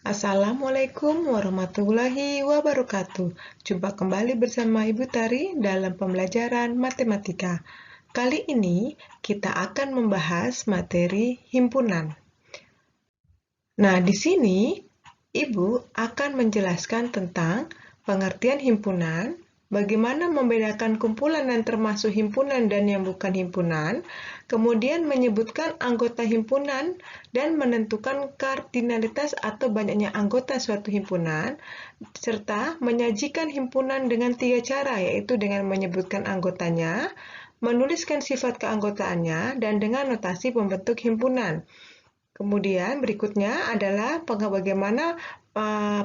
Assalamualaikum warahmatullahi wabarakatuh. Jumpa kembali bersama Ibu Tari dalam pembelajaran matematika. Kali ini kita akan membahas materi himpunan. Nah, di sini Ibu akan menjelaskan tentang pengertian himpunan, bagaimana membedakan kumpulan yang termasuk himpunan dan yang bukan himpunan, kemudian menyebutkan anggota himpunan dan menentukan kardinalitas atau banyaknya anggota suatu himpunan, serta menyajikan himpunan dengan 3 cara, yaitu dengan menyebutkan anggotanya, menuliskan sifat keanggotaannya, dan dengan notasi pembentuk himpunan. Kemudian berikutnya adalah bagaimana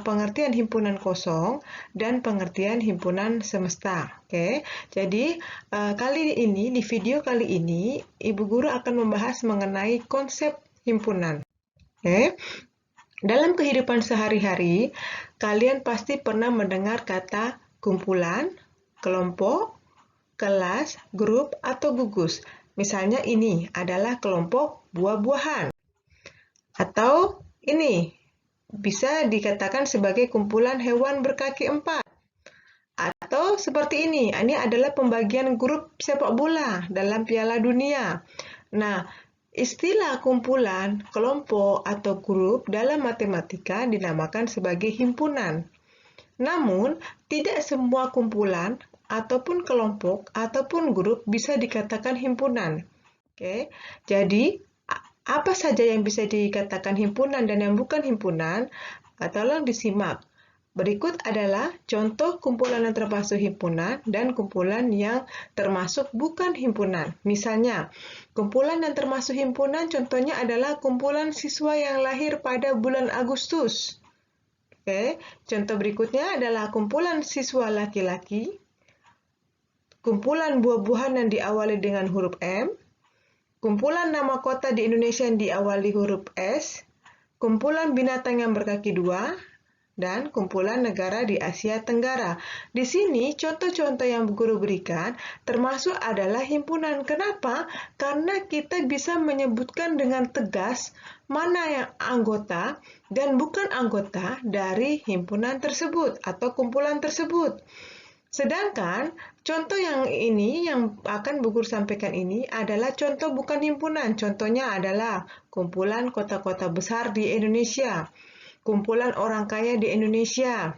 pengertian himpunan kosong dan pengertian himpunan semesta. Oke, jadi di video kali ini Ibu Guru akan membahas mengenai konsep himpunan. Oke, dalam kehidupan sehari-hari kalian pasti pernah mendengar kata kumpulan, kelompok, kelas, grup, atau gugus. Misalnya ini adalah kelompok buah-buahan. Atau ini bisa dikatakan sebagai kumpulan hewan berkaki 4. Atau seperti ini adalah pembagian grup sepak bola dalam Piala Dunia. Nah, istilah kumpulan, kelompok, atau grup dalam matematika dinamakan sebagai himpunan. Namun, tidak semua kumpulan ataupun kelompok ataupun grup bisa dikatakan himpunan. Oke, jadi apa saja yang bisa dikatakan himpunan dan yang bukan himpunan? Tolong disimak. Berikut adalah contoh kumpulan yang termasuk himpunan dan kumpulan yang termasuk bukan himpunan. Misalnya, kumpulan yang termasuk himpunan contohnya adalah kumpulan siswa yang lahir pada bulan Agustus. Oke, contoh berikutnya adalah kumpulan siswa laki-laki, kumpulan buah-buahan yang diawali dengan huruf M, kumpulan nama kota di Indonesia yang diawali huruf S, kumpulan binatang yang berkaki 2, dan kumpulan negara di Asia Tenggara. Di sini contoh-contoh yang guru berikan termasuk adalah himpunan. Kenapa? Karena kita bisa menyebutkan dengan tegas mana yang anggota dan bukan anggota dari himpunan tersebut atau kumpulan tersebut. Sedangkan contoh yang akan Bu Guru sampaikan ini adalah contoh bukan himpunan. Contohnya adalah kumpulan kota-kota besar di Indonesia, kumpulan orang kaya di Indonesia,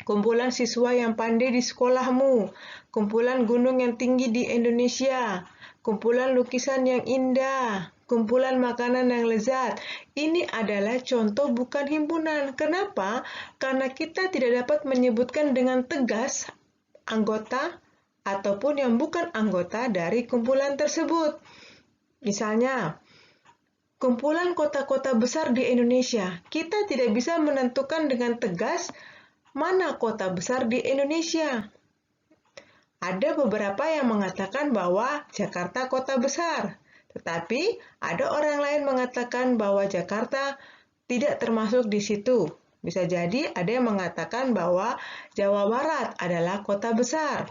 kumpulan siswa yang pandai di sekolahmu, kumpulan gunung yang tinggi di Indonesia, kumpulan lukisan yang indah, kumpulan makanan yang lezat. Ini adalah contoh bukan himpunan. Kenapa? Karena kita tidak dapat menyebutkan dengan tegas anggota ataupun yang bukan anggota dari kumpulan tersebut. Misalnya, kumpulan kota-kota besar di Indonesia. Kita tidak bisa menentukan dengan tegas mana kota besar di Indonesia. Ada beberapa yang mengatakan bahwa Jakarta kota besar, tetapi ada orang lain mengatakan bahwa Jakarta tidak termasuk di situ. Bisa jadi ada yang mengatakan bahwa Jawa Barat adalah kota besar.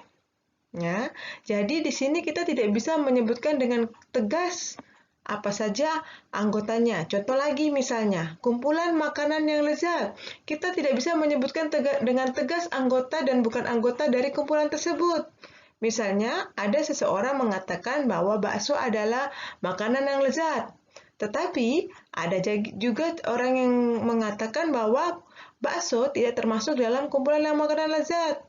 Ya, jadi di sini kita tidak bisa menyebutkan dengan tegas apa saja anggotanya. Contoh lagi misalnya, kumpulan makanan yang lezat. Kita tidak bisa menyebutkan dengan tegas anggota dan bukan anggota dari kumpulan tersebut. Misalnya, ada seseorang mengatakan bahwa bakso adalah makanan yang lezat. Tetapi, ada juga orang yang mengatakan bahwa bakso tidak termasuk dalam kumpulan yang makanan lezat.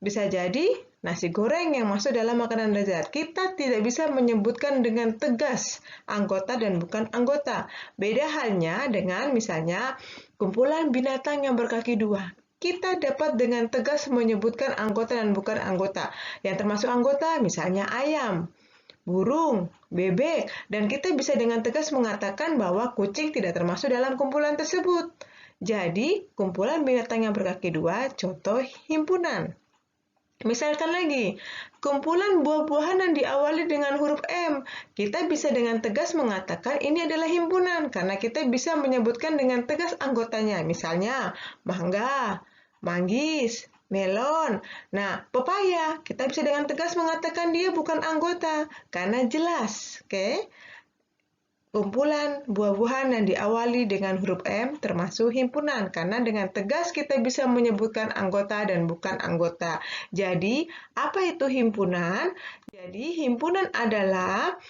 Bisa jadi nasi goreng yang masuk dalam makanan lezat. Kita tidak bisa menyebutkan dengan tegas anggota dan bukan anggota. Beda halnya dengan misalnya kumpulan binatang yang berkaki 2. Kita dapat dengan tegas menyebutkan anggota dan bukan anggota. Yang termasuk anggota misalnya ayam, burung, bebek, dan kita bisa dengan tegas mengatakan bahwa kucing tidak termasuk dalam kumpulan tersebut. Jadi, kumpulan binatang yang berkaki 2 contoh himpunan. Misalkan lagi, kumpulan buah-buahan yang diawali dengan huruf M. Kita bisa dengan tegas mengatakan ini adalah himpunan karena kita bisa menyebutkan dengan tegas anggotanya. Misalnya, mangga, manggis, melon. Nah, pepaya, kita bisa dengan tegas mengatakan dia bukan anggota karena jelas, oke? kumpulan buah-buahan yang diawali dengan huruf M termasuk himpunan, karena dengan tegas kita bisa menyebutkan anggota dan bukan anggota. Jadi, apa itu himpunan? Jadi, himpunan adalah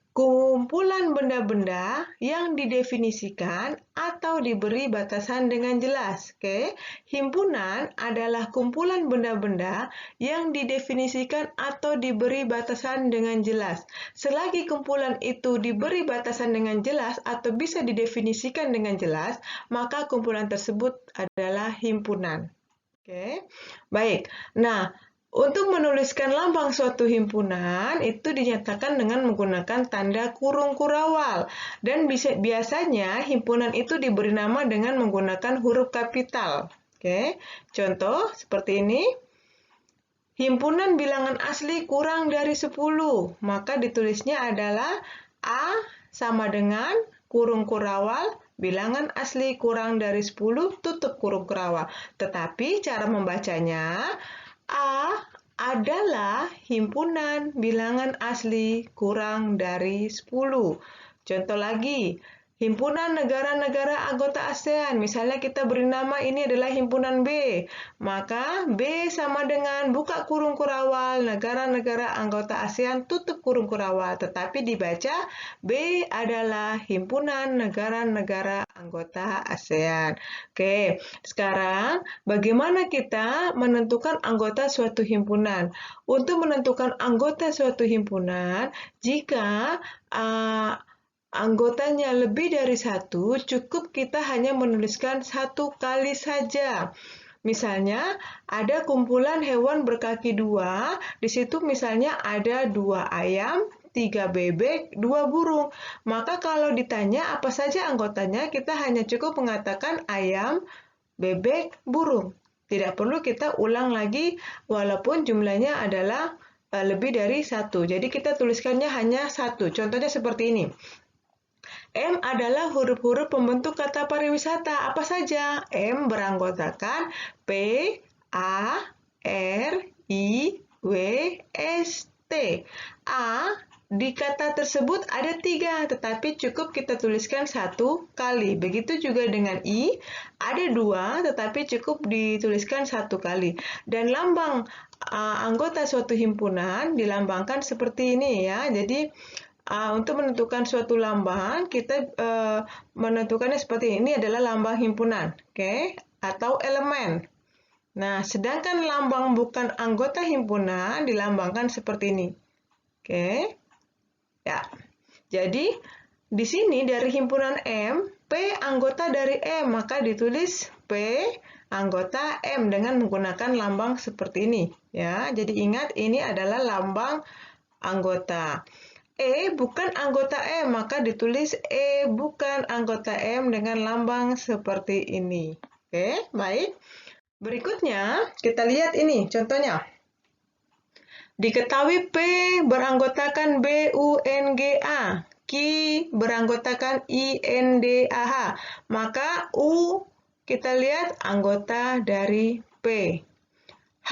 kumpulan benda-benda yang didefinisikan atau diberi batasan dengan jelas. Oke, himpunan adalah kumpulan benda-benda yang didefinisikan atau diberi batasan dengan jelas. Selagi kumpulan itu diberi batasan dengan jelas atau bisa didefinisikan dengan jelas, maka kumpulan tersebut adalah himpunan. Oke, baik. Nah, untuk menuliskan lambang suatu himpunan itu dinyatakan dengan menggunakan tanda kurung kurawal, dan biasanya himpunan itu diberi nama dengan menggunakan huruf kapital. Oke, contoh seperti ini. Himpunan bilangan asli kurang dari 10, maka ditulisnya adalah A sama dengan kurung kurawal bilangan asli kurang dari 10 tutup kurung kurawal. Tetapi cara membacanya, A adalah himpunan bilangan asli kurang dari 10. Contoh lagi, himpunan negara-negara anggota ASEAN. Misalnya kita beri nama ini adalah himpunan B. Maka B sama dengan buka kurung kurawal negara-negara anggota ASEAN tutup kurung kurawal. Tetapi dibaca B adalah himpunan negara-negara anggota ASEAN. Oke, sekarang bagaimana kita menentukan anggota suatu himpunan? Untuk menentukan anggota suatu himpunan, jika anggotanya lebih dari satu, cukup kita hanya menuliskan satu kali saja. Misalnya, ada kumpulan hewan berkaki dua, di situ misalnya ada 2 ayam, 3 bebek, 2 burung. Maka kalau ditanya apa saja anggotanya, kita hanya cukup mengatakan ayam, bebek, burung. Tidak perlu kita ulang lagi walaupun jumlahnya adalah lebih dari 1. Jadi kita tuliskannya hanya 1. Contohnya seperti ini. M adalah huruf-huruf pembentuk kata pariwisata. Apa saja? M beranggotakan P, A, R, I, W, S, T. A di kata tersebut ada 3, tetapi cukup kita tuliskan 1 kali. Begitu juga dengan I, ada 2, tetapi cukup dituliskan 1 kali. Dan lambang anggota suatu himpunan dilambangkan seperti ini ya. Jadi, untuk menentukan suatu lambang, kita menentukannya seperti ini adalah lambang himpunan, oke? Atau elemen. Nah, sedangkan lambang bukan anggota himpunan dilambangkan seperti ini. Oke. Ya. Jadi, di sini dari himpunan M, P anggota dari M, maka ditulis P anggota M dengan menggunakan lambang seperti ini, ya. Jadi ingat ini adalah lambang anggota. E bukan anggota M, maka ditulis E bukan anggota M dengan lambang seperti ini. Oke, baik. Berikutnya, kita lihat ini contohnya. Diketahui P beranggotakan B, U, N, G, A. Q beranggotakan I, N, D, A, H. Maka U kita lihat anggota dari P. H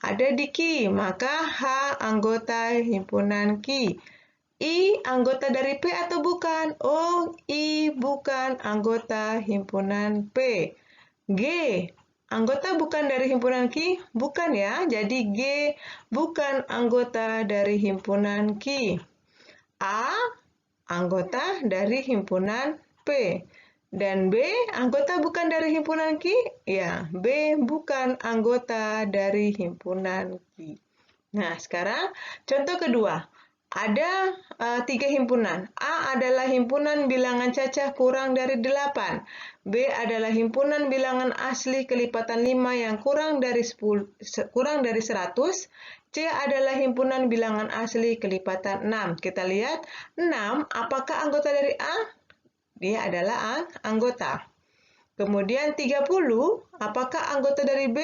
ada di Q, maka H anggota himpunan Q. I anggota dari P atau bukan? Oh, I bukan anggota himpunan P. G anggota bukan dari himpunan Q? Bukan ya, jadi G bukan anggota dari himpunan Q. A anggota dari himpunan P. Dan B anggota bukan dari himpunan Q? Ya, B bukan anggota dari himpunan Q. Nah, sekarang contoh kedua. Ada 3 himpunan. A adalah himpunan bilangan cacah kurang dari 8. B adalah himpunan bilangan asli kelipatan 5 yang kurang dari 100. C adalah himpunan bilangan asli kelipatan 6. Kita lihat 6, apakah anggota dari A? Dia adalah anggota. Kemudian 30, apakah anggota dari B?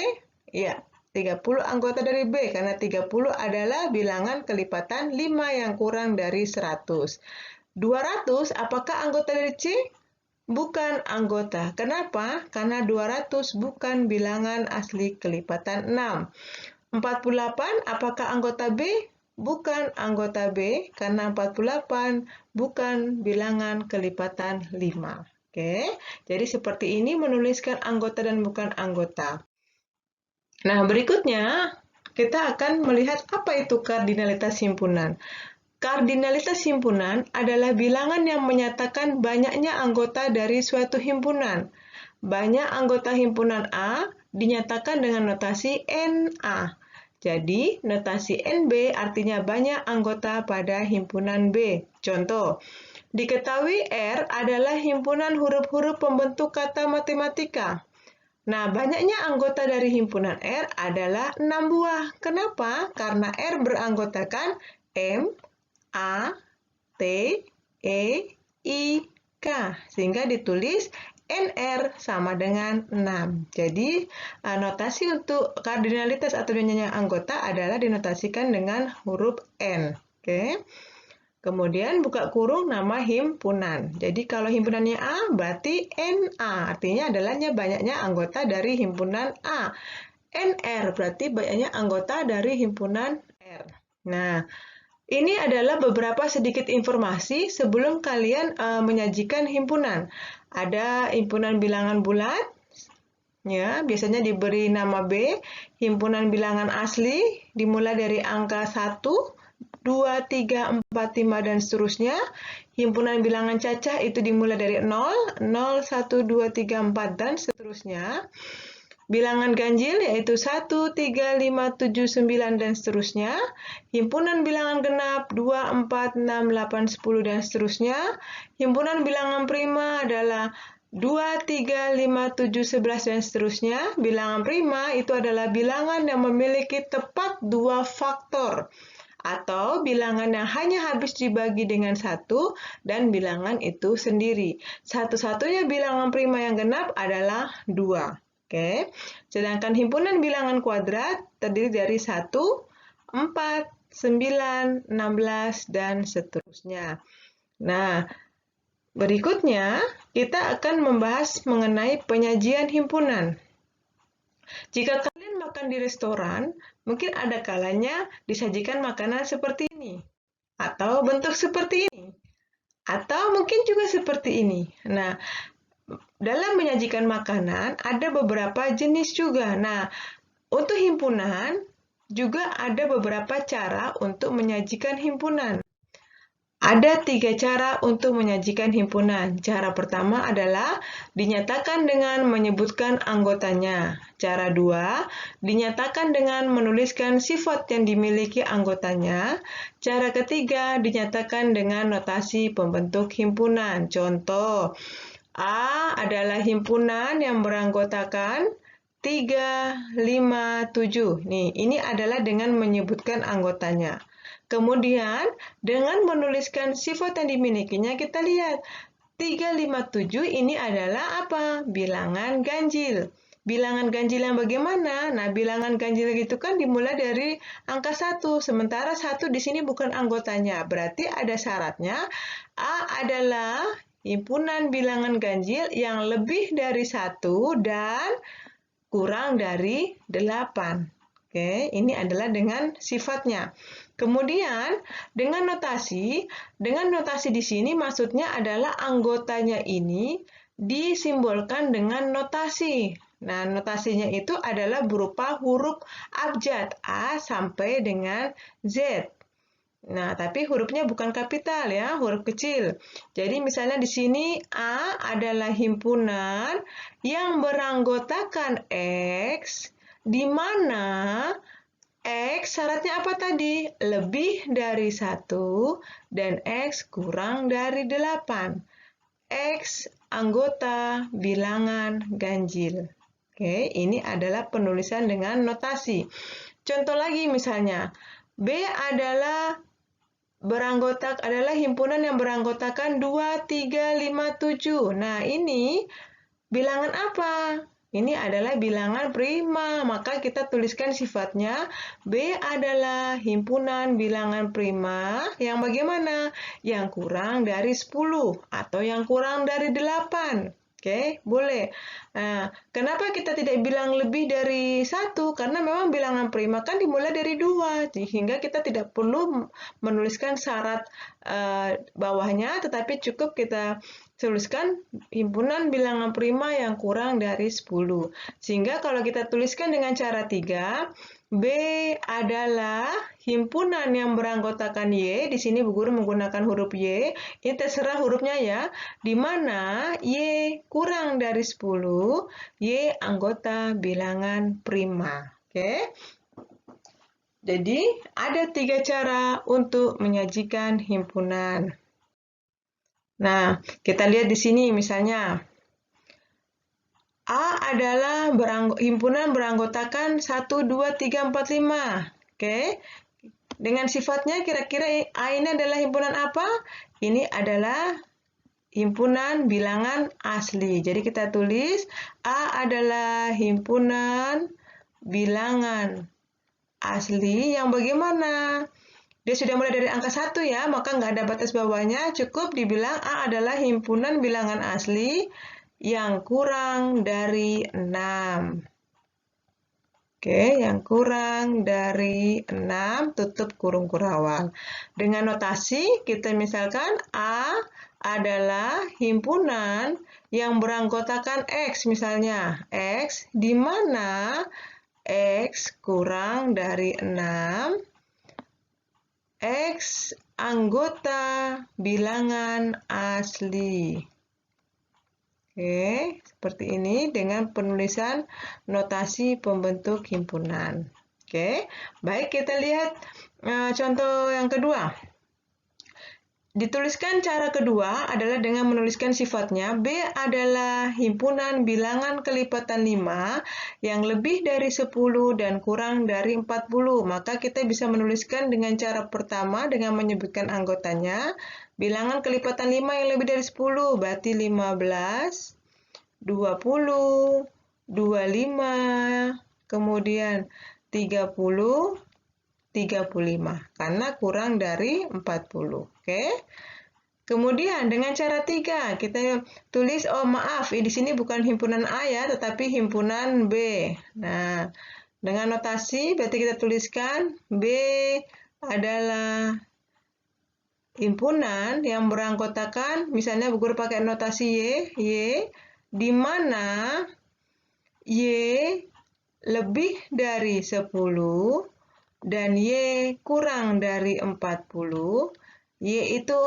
Ya, 30 anggota dari B, karena 30 adalah bilangan kelipatan 5 yang kurang dari 100. 200, apakah anggota dari C? Bukan anggota. Kenapa? Karena 200 bukan bilangan asli kelipatan 6. 48, apakah anggota B? bukan anggota B, karena 48 bukan bilangan kelipatan 5. Oke, jadi seperti ini menuliskan anggota dan bukan anggota. Nah, berikutnya kita akan melihat apa itu kardinalitas himpunan. Kardinalitas himpunan adalah bilangan yang menyatakan banyaknya anggota dari suatu himpunan. Banyak anggota himpunan A dinyatakan dengan notasi NA. Jadi, notasi NB artinya banyak anggota pada himpunan B. Contoh, diketahui R adalah himpunan huruf-huruf pembentuk kata matematika. Nah, banyaknya anggota dari himpunan R adalah 6 buah. Kenapa? Karena R beranggotakan M, A, T, E, I, K. Sehingga ditulis NR sama dengan 6. Jadi, notasi untuk kardinalitas atau banyaknya anggota adalah dinotasikan dengan huruf N. Oke. Kemudian buka kurung nama himpunan. Jadi kalau himpunannya A, berarti NA. Artinya adalah banyaknya anggota dari himpunan A. NR berarti banyaknya anggota dari himpunan R. Nah, ini adalah beberapa sedikit informasi sebelum kalian menyajikan himpunan. Ada himpunan bilangan bulat, ya, biasanya diberi nama B. Himpunan bilangan asli dimulai dari angka 1, 2, 3, 4, 5, dan seterusnya. Himpunan bilangan cacah itu dimulai dari 0, 0, 1, 2, 3, 4, dan seterusnya. Bilangan ganjil yaitu 1, 3, 5, 7, 9, dan seterusnya. Himpunan bilangan genap 2, 4, 6, 8, 10, dan seterusnya. Himpunan bilangan prima adalah 2, 3, 5, 7, 11, dan seterusnya. Bilangan prima itu adalah bilangan yang memiliki tepat 2 faktor. Atau bilangan yang hanya habis dibagi dengan 1 dan bilangan itu sendiri. Satu-satunya bilangan prima yang genap adalah 2. Oke. Sedangkan himpunan bilangan kuadrat terdiri dari 1, 4, 9, 16, dan seterusnya. Nah, berikutnya kita akan membahas mengenai penyajian himpunan. Jika kalian makan di restoran, mungkin ada kalanya disajikan makanan seperti ini, atau bentuk seperti ini, atau mungkin juga seperti ini. Nah, dalam menyajikan makanan, ada beberapa jenis juga. Nah, untuk himpunan, juga ada beberapa cara untuk menyajikan himpunan. Ada 3 cara untuk menyajikan himpunan. Cara pertama adalah dinyatakan dengan menyebutkan anggotanya. Cara 2, dinyatakan dengan menuliskan sifat yang dimiliki anggotanya. Cara ketiga, dinyatakan dengan notasi pembentuk himpunan. Contoh, A adalah himpunan yang beranggotakan 3, 5, 7. Nih, ini adalah dengan menyebutkan anggotanya. Kemudian, dengan menuliskan sifat yang dimilikinya, kita lihat 3, 5, 7 ini adalah apa? Bilangan ganjil. Bilangan ganjil yang bagaimana? Nah, bilangan ganjil itu kan dimulai dari angka 1, sementara 1 di sini bukan anggotanya. Berarti ada syaratnya, A adalah himpunan bilangan ganjil yang lebih dari 1 dan kurang dari 8. Oke, ini adalah dengan sifatnya. Kemudian, dengan notasi di sini maksudnya adalah anggotanya ini disimbolkan dengan notasi. Nah, notasinya itu adalah berupa huruf abjad A sampai dengan Z. Nah, tapi hurufnya bukan kapital ya, huruf kecil. Jadi misalnya di sini A adalah himpunan yang beranggotakan X, di mana X syaratnya apa tadi? Lebih dari 1 dan X kurang dari 8. X anggota bilangan ganjil. Oke, ini adalah penulisan dengan notasi. Contoh lagi misalnya, B adalah himpunan yang beranggotakan 2, 3, 5, 7. Nah, ini bilangan apa? Ini adalah bilangan prima, maka kita tuliskan sifatnya. B adalah himpunan bilangan prima yang bagaimana? Yang kurang dari 10 atau yang kurang dari 8. Oke, boleh. Nah, kenapa kita tidak bilang lebih dari satu? Karena memang bilangan prima kan dimulai dari 2, sehingga kita tidak perlu menuliskan syarat bawahnya, tetapi cukup kita tuliskan himpunan bilangan prima yang kurang dari 10. Sehingga kalau kita tuliskan dengan cara 3, B adalah himpunan yang beranggotakan Y, di sini Bu Guru menggunakan huruf Y, ini terserah hurufnya ya, di mana Y kurang dari 10, Y anggota bilangan prima. Oke? Jadi, ada 3 cara untuk menyajikan himpunan. Nah, kita lihat di sini misalnya, A adalah himpunan beranggotakan 1, 2, 3, 4, 5. Oke? Dengan sifatnya kira-kira A ini adalah himpunan apa? Ini adalah himpunan bilangan asli. Jadi kita tulis A adalah himpunan bilangan asli yang bagaimana? Dia sudah mulai dari angka 1 ya, maka nggak ada batas bawahnya, cukup dibilang A adalah himpunan bilangan asli yang kurang dari 6. Oke, yang kurang dari 6, tutup kurung kurawal. Dengan notasi, kita misalkan A adalah himpunan yang beranggotakan X, misalnya. X, di mana X kurang dari 6, X anggota bilangan asli. Oke, seperti ini dengan penulisan notasi pembentuk himpunan. Oke, baik kita lihat contoh yang kedua. Dituliskan cara kedua adalah dengan menuliskan sifatnya. B adalah himpunan bilangan kelipatan 5 yang lebih dari 10 dan kurang dari 40. Maka kita bisa menuliskan dengan cara pertama dengan menyebutkan anggotanya. Bilangan kelipatan 5 yang lebih dari 10 berarti 15, 20, 25, kemudian 30, 35 karena kurang dari 40. Oke. Kemudian dengan cara 3 kita tulis, oh maaf, di sini bukan himpunan A ya, tetapi himpunan B. Nah, dengan notasi berarti kita tuliskan B adalah himpunan yang beranggotakan, misalnya Bu Guru pakai notasi Y, di mana Y lebih dari 10 dan Y kurang dari 40, Y itu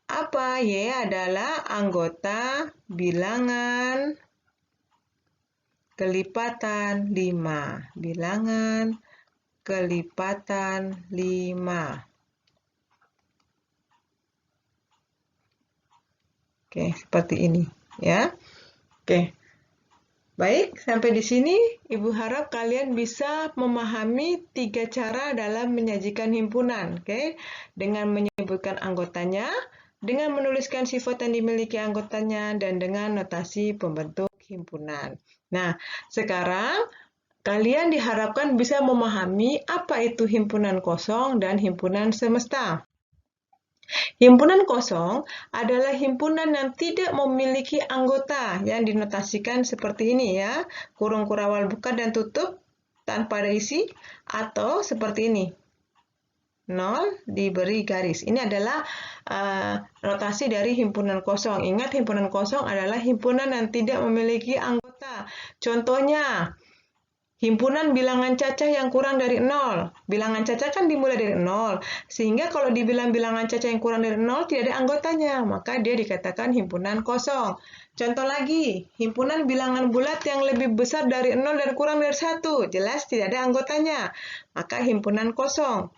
apa? Y adalah anggota bilangan kelipatan 5. Bilangan kelipatan 5. Oke, seperti ini ya. Oke. Baik, sampai di sini Ibu harap kalian bisa memahami 3 cara dalam menyajikan himpunan, oke? Dengan menyebutkan anggotanya, dengan menuliskan sifat yang dimiliki anggotanya, dan dengan notasi pembentuk himpunan. Nah, sekarang kalian diharapkan bisa memahami apa itu himpunan kosong dan himpunan semesta. Himpunan kosong adalah himpunan yang tidak memiliki anggota yang dinotasikan seperti ini ya, kurung kurawal buka dan tutup tanpa ada isi, atau seperti ini, 0 diberi garis. Ini adalah notasi dari himpunan kosong. Ingat, himpunan kosong adalah himpunan yang tidak memiliki anggota. Contohnya, himpunan bilangan cacah yang kurang dari 0. Bilangan cacah kan dimulai dari 0. Sehingga kalau dibilang bilangan cacah yang kurang dari 0, tidak ada anggotanya. Maka dia dikatakan himpunan kosong. Contoh lagi, himpunan bilangan bulat yang lebih besar dari 0 dan kurang dari 1. Jelas tidak ada anggotanya. Maka himpunan kosong.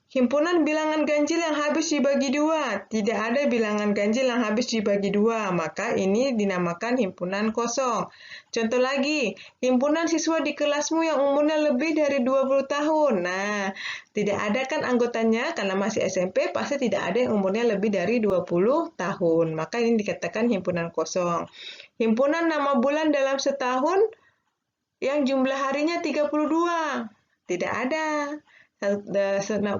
Himpunan bilangan ganjil yang habis dibagi 2. Tidak ada bilangan ganjil yang habis dibagi 2, maka ini dinamakan himpunan kosong. Contoh lagi, himpunan siswa di kelasmu yang umurnya lebih dari 20 tahun. Nah, tidak ada kan anggotanya, karena masih SMP, pasti tidak ada yang umurnya lebih dari 20 tahun. Maka ini dikatakan himpunan kosong. Himpunan nama bulan dalam setahun yang jumlah harinya 32. Tidak ada.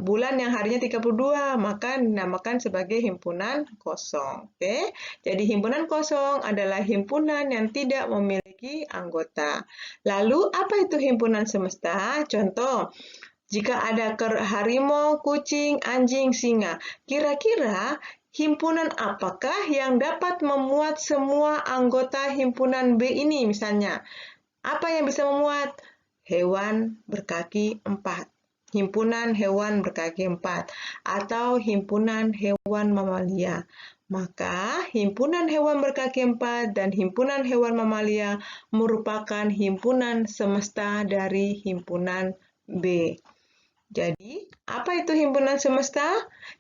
bulan yang harinya 32, maka dinamakan sebagai himpunan kosong. Oke? Jadi himpunan kosong adalah himpunan yang tidak memiliki anggota. Lalu apa itu himpunan semesta? Contoh, jika ada harimau, kucing, anjing, singa, kira-kira himpunan apakah yang dapat memuat semua anggota himpunan B ini misalnya? Apa yang bisa memuat? Hewan berkaki 4. Himpunan hewan berkaki 4 atau himpunan hewan mamalia. Maka himpunan hewan berkaki 4 dan himpunan hewan mamalia merupakan himpunan semesta dari himpunan B. Jadi, apa itu himpunan semesta?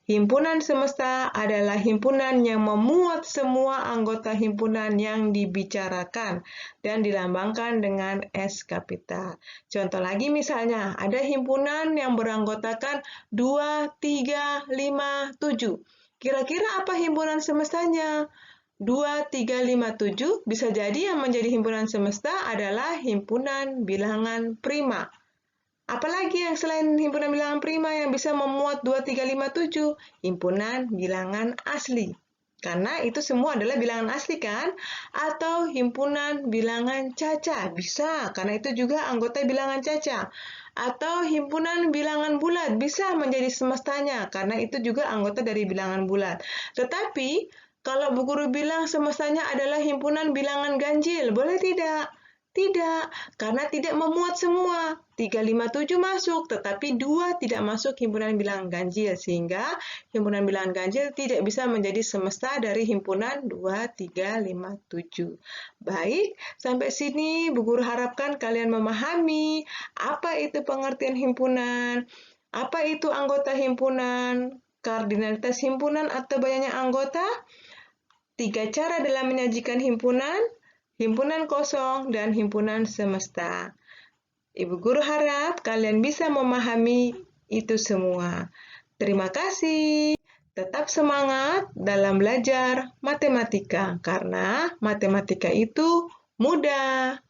Himpunan semesta adalah himpunan yang memuat semua anggota himpunan yang dibicarakan dan dilambangkan dengan S kapital. Contoh lagi misalnya, ada himpunan yang beranggotakan 2, 3, 5, 7. Kira-kira apa himpunan semestanya? 2, 3, 5, 7 bisa jadi yang menjadi himpunan semesta adalah himpunan bilangan prima. Apalagi yang selain himpunan bilangan prima yang bisa memuat 2, 3, 5, 7? Himpunan bilangan asli. Karena itu semua adalah bilangan asli kan? Atau himpunan bilangan caca. Bisa, karena itu juga anggota bilangan caca. Atau himpunan bilangan bulat. Bisa menjadi semestanya, karena itu juga anggota dari bilangan bulat. Tetapi, kalau Bu Guru bilang semestanya adalah himpunan bilangan ganjil, boleh tidak? Tidak, karena tidak memuat semua. 3, 5, 7 masuk, tetapi 2 tidak masuk himpunan bilangan ganjil, sehingga himpunan bilangan ganjil tidak bisa menjadi semesta dari himpunan 2, 3, 5, 7. Baik, sampai sini Bu Guru harapkan kalian memahami apa itu pengertian himpunan, apa itu anggota himpunan, kardinalitas himpunan atau banyaknya anggota, 3 cara dalam menyajikan himpunan, himpunan kosong, dan himpunan semesta. Ibu Guru harap kalian bisa memahami itu semua. Terima kasih. Tetap semangat dalam belajar matematika, karena matematika itu mudah.